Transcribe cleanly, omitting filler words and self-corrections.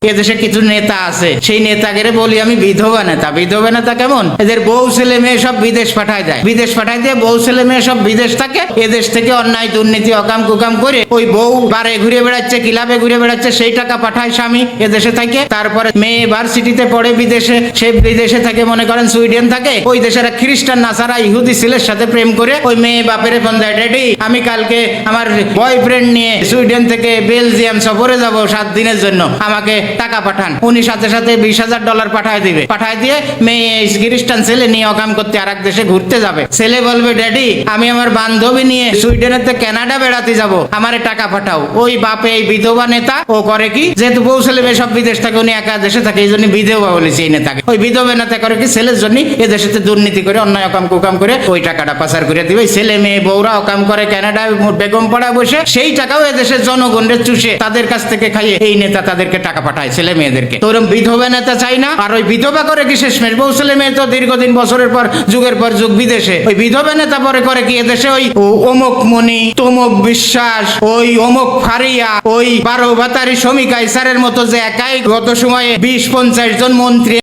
এদেশে কিছু নেতা আছে, সেই নেতাকে বলি আমি বিধবা নেতা। বিধবা নেতা কেমন? এদের বউ ছেলে মেয়ে সব বিদেশ পাঠায় দেয়, বিদেশ পাঠায় দিয়ে বউ ছেলে মেয়ে সব বিদেশ থাকে, এদেশ থেকে অন্যায় দুর্নীতি অকাম কুকাম করে ওই বউ বারে ঘুরে বেড়াচ্ছে, ক্লাবে ঘুরে বেড়াচ্ছে, সেই টাকা পাঠায় স্বামী এদেশে থাকে। তারপরে মেয়ে ভার্সিটিতে পড়ে বিদেশে, সে বিদেশে থাকে, মনে করেন সুইডেন থাকে, ওই দেশের খ্রিস্টান নাসারা ইহুদি ছেলের সাথে প্রেম করে ওই মেয়ে বাপের ফোন দেয়, ড্যাডি আমি কালকে আমার বয়ফ্রেন্ড নিয়ে সুইডেন থেকে বেলজিয়াম সফরে যাব 7 দিনের জন্য, আমাকে টাকা পাঠান। উনি সাথে সাথে $20,000 পাঠায় দিবে। পাঠায় দিয়ে মেয়ে খ্রিস্টান ছেলে নিয়ে অকাম করতে আর এক দেশে ঘুরতে যাবে। ছেলে বলবে, ড্যাডি আমি আমার বান্ধবী নিয়ে সুইডেনের থেকে কানাডা বেড়াতে যাব, আমারে টাকা পাঠাও। ওই বাপে এই বিধবা নেতা ও করে কি, যেহেতু বউ ছেলে মেয়ে সব বিদেশ থাকে, উনি একা দেশে থাকে, এই জন্য বিধবা বলেছে এই নেতাকে। ওই বিধবা নেতা করে কি, ছেলের জন্য এ দেশে দুর্নীতি করে অন্যায় অকাম কুকাম করে ওই টাকাটা পাচার করে দিবে। ছেলে মেয়ে বউরা অকাম করে কানাডায় বেগম পাড়া বসে, সেই টাকাও এদেশের জনগণের চুষে তাদের কাছ থেকে খাইয়ে এই নেতা তাদেরকে টাকা পাঠায় ছেলে মেয়েদেরকে। তো ওরকম বিধবা নেতা চাই না। আর ওই বিধবা করে কি শেষমেশ, বউ ছেলে মেয়ে তো দীর্ঘদিন বছরের পর যুগের পর যুগ বিদেশে, ওই বিধবা নেতা পরে করে কি এদেশে ওই অমুক মণি, তমুক বিশ্বাস, ওই অমুক ফারিয়া, ওই 12 ভাতারি শ্রমিক আইসারের মতো যে একাই গত সময়ে 20-50 জন মন্ত্রী